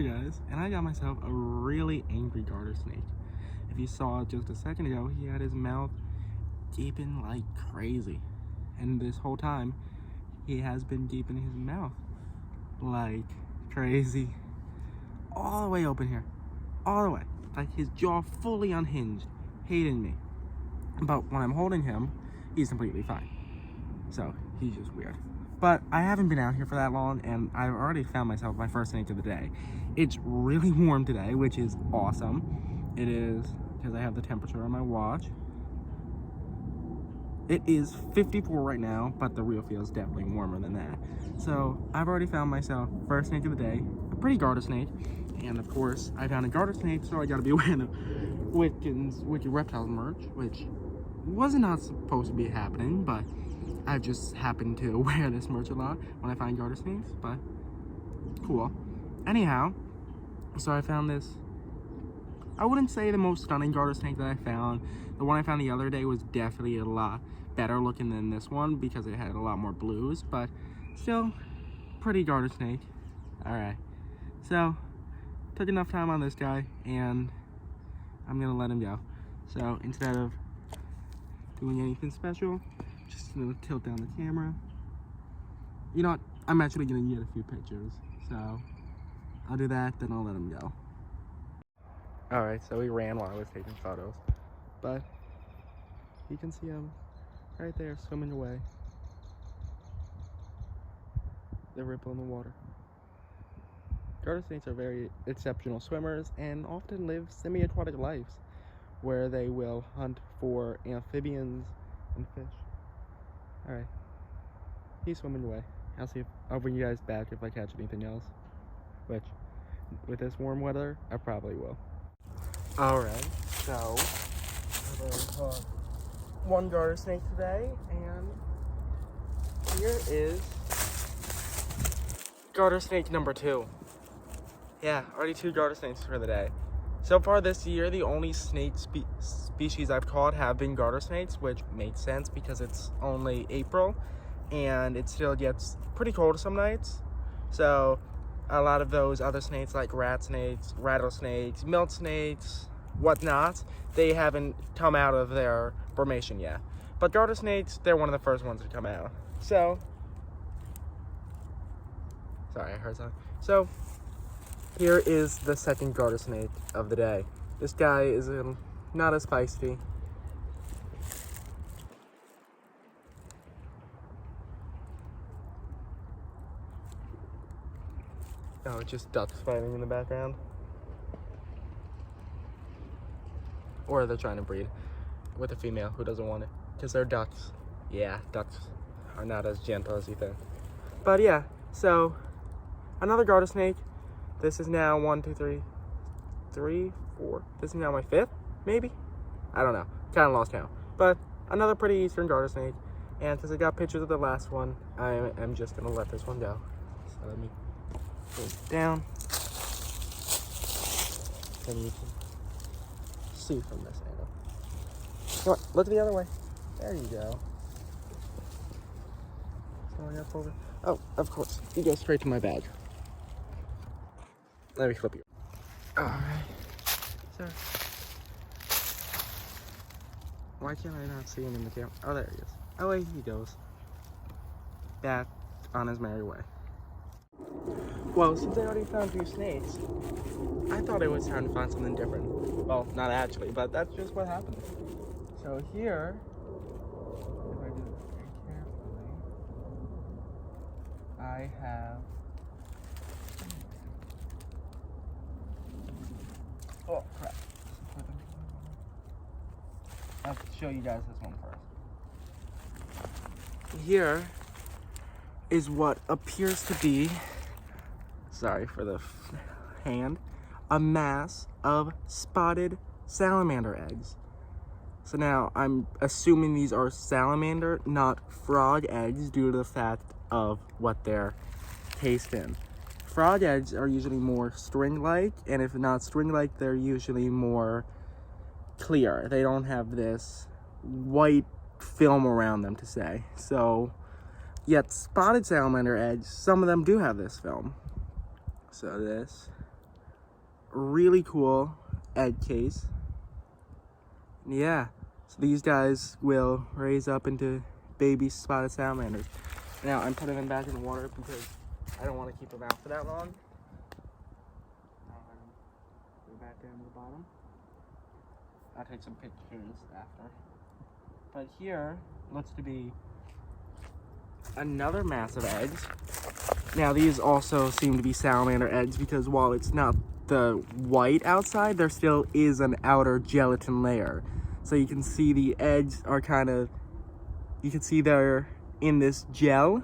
guys, and I got myself a really angry garter snake. If you saw it just a second ago, he had his mouth gaping like crazy, and this whole time he has been gaping his mouth like crazy, all the way open here, all the way, like his jaw fully unhinged, hating me. But when I'm holding him, he's completely fine. So he's just weird. But I haven't been out here for that long, and I've already found myself my first snake of the day. It's really warm today, which is awesome. It is, because I have the temperature on my watch. It is 54 right now, but the real feel is definitely warmer than that. So I've already found myself first snake of the day, a pretty garter snake. And of course, I found a garter snake, so I gotta be wearing the Wicked Reptiles merch, which was not supposed to be happening, but I just happen to wear this merch a lot when I find garter snakes, but cool. Anyhow, so I found this, I wouldn't say the most stunning garter snake that I found. The one I found the other day was definitely a lot better looking than this one because it had a lot more blues, but still, pretty garter snake. Alright, so, took enough time on this guy, and I'm gonna let him go. So, instead of doing anything special, just gonna tilt down the camera. You know what? I'm actually gonna get a few pictures, so I'll do that, then I'll let him go. Alright, so he ran while I was taking photos, but you can see him right there swimming away. The ripple in the water. Garter snakes are very exceptional swimmers and often live semi-aquatic lives where they will hunt for amphibians and fish. Alright, he's swimming away. I'll bring you guys back if I catch anything else, which with this warm weather I probably will. Alright, so I've caught one garter snake today, and here is garter snake number 2. Yeah, already 2 garter snakes for the day. So far this year, the only snake species I've caught have been garter snakes, which makes sense because it's only April and it still gets pretty cold some nights. So a lot of those other snakes like rat snakes, rattlesnakes, milk snakes, whatnot, they haven't come out of their formation yet. But garter snakes, they're one of the first ones to come out. So, sorry, I heard something. So, here is the second garter snake of the day. This guy is not as feisty. Oh, just ducks fighting in the background. Or they're trying to breed with a female who doesn't want it. Because they're ducks. Yeah, ducks are not as gentle as you think. But yeah, so another garter snake. This is now 1, 2, 3, 4. This is now my 5th, maybe? I don't know. Kind of lost count. But another pretty eastern garter snake. And since I got pictures of the last one, I am just going to let this one go. So let me put it down. And you can see from this angle. Come on, look the other way. There you go. Going up over. Oh, of course. You go straight to my bag. Let me flip you. Alright. So, why can't I not see him in the camera? Oh, there he is. Away he goes. Back on his merry way. Well, since I already found 2 snakes, I thought it was time to find something different. Well, not actually, but that's just what happened. So here, if I do this very carefully, I have... Oh, crap. I'll show you guys this one first. Here is what appears to be, sorry for the hand, a mass of spotted salamander eggs. So now I'm assuming these are salamander, not frog eggs, due to the fact of what they're cased in. Frog eggs are usually more string-like, and if not string-like, they're usually more clear. They don't have this white film around them to say. So, yet spotted salamander eggs, some of them do have this film. So this really cool egg case. Yeah, so these guys will raise up into baby spotted salamanders. Now I'm putting them back in the water because I don't want to keep them out for that long. Go back down to the bottom. I'll take some pictures after. But here looks to be another mass of eggs. Now these also seem to be salamander eggs because while it's not the white outside, there still is an outer gelatin layer. So you can see the eggs are you can see they're in this gel.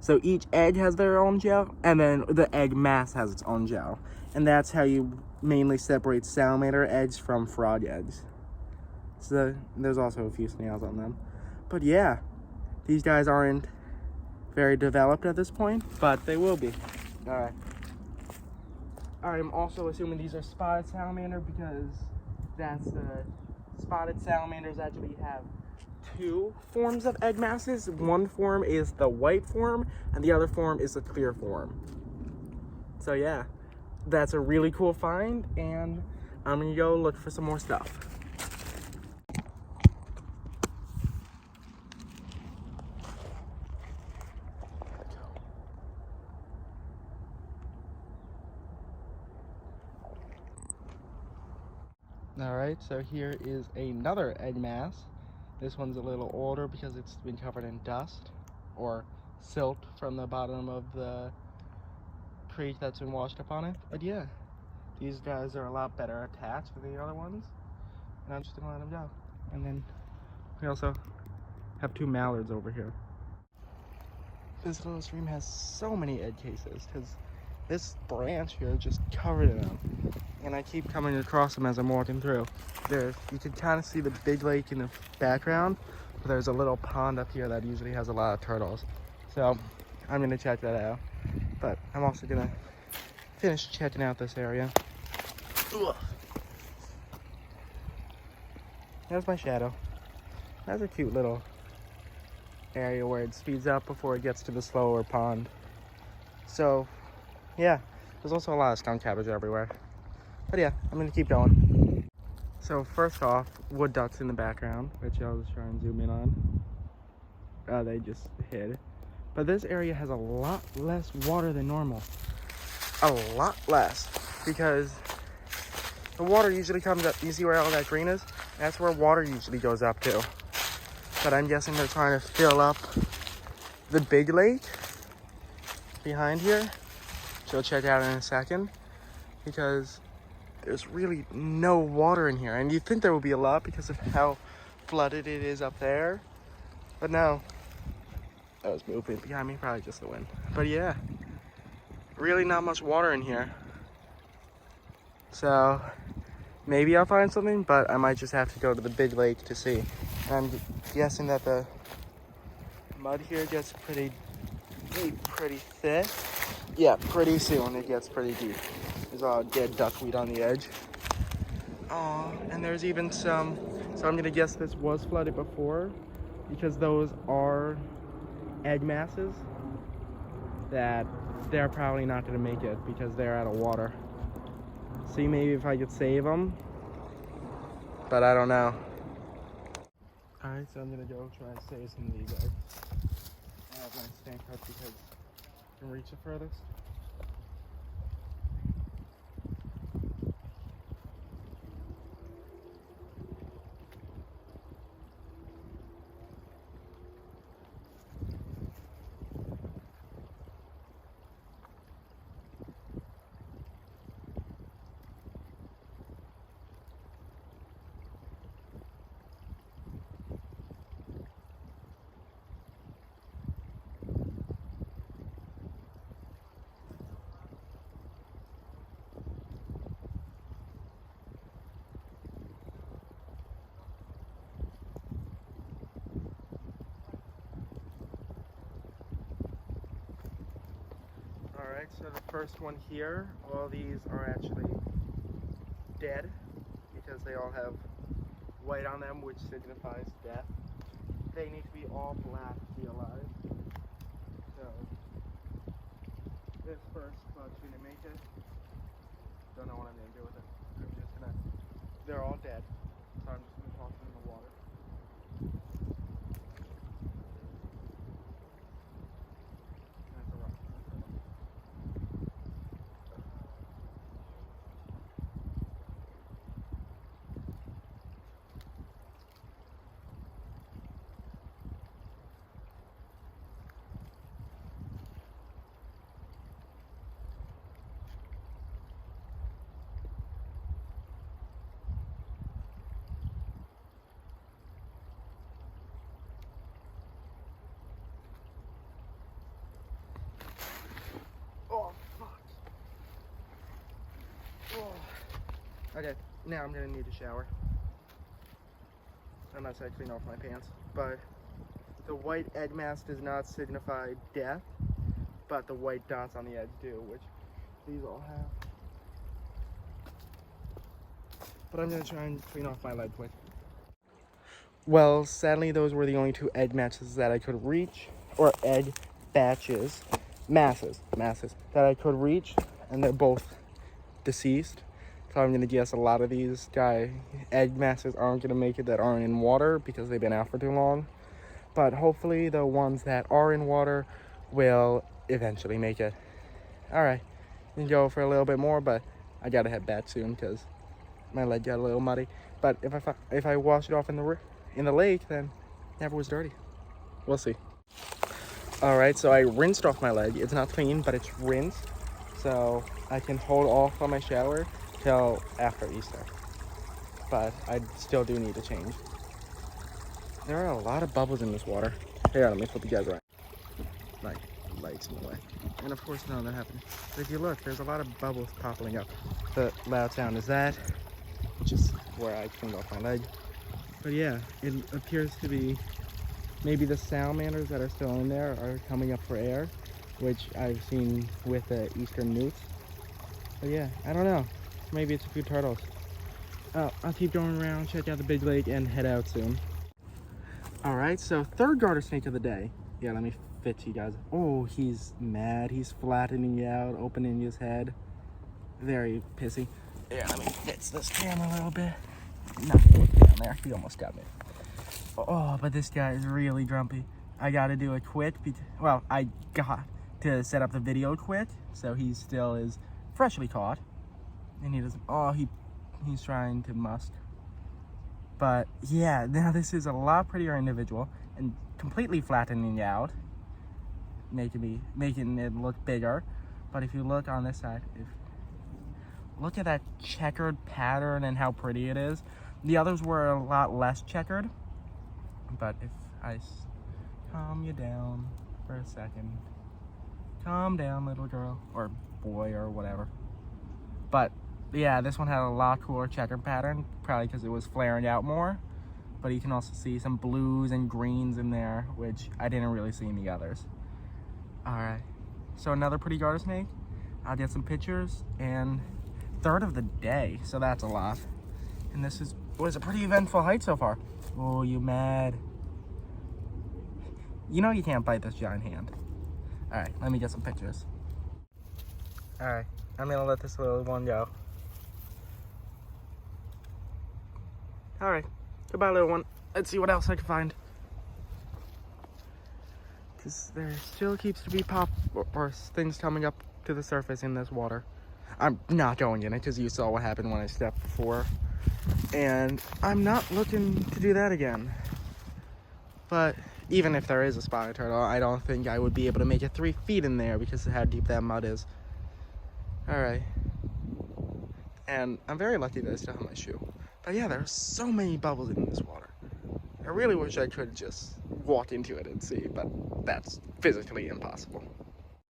So each egg has their own gel, and then the egg mass has its own gel. And that's how you mainly separate salamander eggs from frog eggs. So there's also a few snails on them. But yeah, these guys aren't very developed at this point, but they will be. Alright. I'm also assuming these are spotted salamander because that's the spotted salamanders actually have two forms of egg masses. One form is the white form, and the other form is the clear form. So yeah, that's a really cool find, and I'm gonna go look for some more stuff. Alright, so here is another egg mass. This one's a little older because it's been covered in dust or silt from the bottom of the creek that's been washed up on it. But yeah, these guys are a lot better attached than the other ones, and I'm just gonna let them go. And then we also have two mallards over here. This little stream has so many egg cases because this branch here is just covered in them, and I keep coming across them as I'm walking through. You can kind of see the big lake in the background, but there's a little pond up here that usually has a lot of turtles. So I'm gonna check that out, but I'm also gonna finish checking out this area. Ugh. There's my shadow. That's a cute little area where it speeds up before it gets to the slower pond. So yeah, there's also a lot of skunk cabbage everywhere. But yeah, I'm gonna keep going. So first off, wood ducks in the background, which I'll just try and zoom in on. They just hid. But this area has a lot less water than normal. A lot less, because the water usually comes up. You see where all that green is? That's where water usually goes up to. But I'm guessing they're trying to fill up the big lake behind here, which I'll check out in a second, because there's really no water in here. And you'd think there would be a lot because of how flooded it is up there. But no. That was moving behind me, probably just the wind. But yeah, really not much water in here. So maybe I'll find something, but I might just have to go to the big lake to see. And I'm guessing that the mud here gets pretty thick. Yeah, pretty soon it gets pretty deep. There's all dead duckweed on the edge. Oh, and there's even some, so I'm gonna guess this was flooded before, because those are egg masses that they're probably not gonna make it because they're out of water. See maybe if I could save them, but I don't know. Alright, so I'm gonna go try and save some of these eggs. I have my stank hook because I can reach it furthest. Alright, so the first one here, all these are actually dead because they all have white on them, which signifies death. They need to be all black to be alive. So this first bug's gonna make it. Don't know what I'm gonna do with it. they're all dead. So I'm just going to toss them in the water. That's a rock. Oh, fuck. Oh. Okay, now I'm gonna need a shower. Unless I clean off my pants. But the white egg mass does not signify death, but the white dots on the edge do, which these all have. But I'm gonna try and clean off my leg quick. Well, sadly, those were the only two egg matches that I could reach, or egg batches, masses that I could reach, and they're both deceased. So I'm gonna guess a lot of these egg masses aren't gonna make it that aren't in water because they've been out for too long. But hopefully the ones that are in water will eventually make it. All right, we can go for a little bit more, but I gotta head back soon because my leg got a little muddy. But if I wash it off in the lake, then it never was dirty. We'll see. All right, so I rinsed off my leg. It's not clean, but it's rinsed, so I can hold off on my shower till after Easter. But I still do need to change. There are a lot of bubbles in this water. Here, let me flip you guys around. Like, lights in the way. And of course, none of that happened. But if you look, there's a lot of bubbles popping up. The loud sound is that, which is where I cleaned off my leg. But yeah, it appears to be maybe the salamanders that are still in there are coming up for air, which I've seen with the eastern newts. But yeah, I don't know. Maybe it's a few turtles. I'll keep going around, check out the big lake, and head out soon. All right, so third garter snake of the day. Yeah, let me fit you guys. Oh, he's mad. He's flattening you out, opening his head. Very pissy. Yeah, let me fix this camera a little bit. Not down there. He almost got me. Oh, but this guy is really grumpy. I got to do it quick. Well, I got to set up the video quick, so he still is freshly caught. And he doesn't. Oh, he's trying to musk. But yeah, now this is a lot prettier individual and completely flattening out, making it look bigger. But if you look on this side, look at that checkered pattern and how pretty it is. The others were a lot less checkered. But if I calm you down for a second, calm down, little girl or boy or whatever. But yeah, this one had a lot cooler checkered pattern, probably because it was flaring out more. But you can also see some blues and greens in there, which I didn't really see in the others. All right, so another pretty garter snake. I'll get some pictures, and third of the day, so that's a lot. And this was a pretty eventful hike so far. Oh, you mad? You know you can't bite this giant hand. All right, let me get some pictures. All right, I'm gonna let this little one go. All right, goodbye, little one. Let's see what else I can find. Because there still keeps to be or things coming up to the surface in this water. I'm not going in it because you saw what happened when I stepped before. And I'm not looking to do that again. But even if there is a spotted turtle, I don't think I would be able to make it 3 feet in there because of how deep that mud is. All right. And I'm very lucky that I still have my shoe. But yeah, there are so many bubbles in this water. I really wish I could just walk into it and see, but that's physically impossible.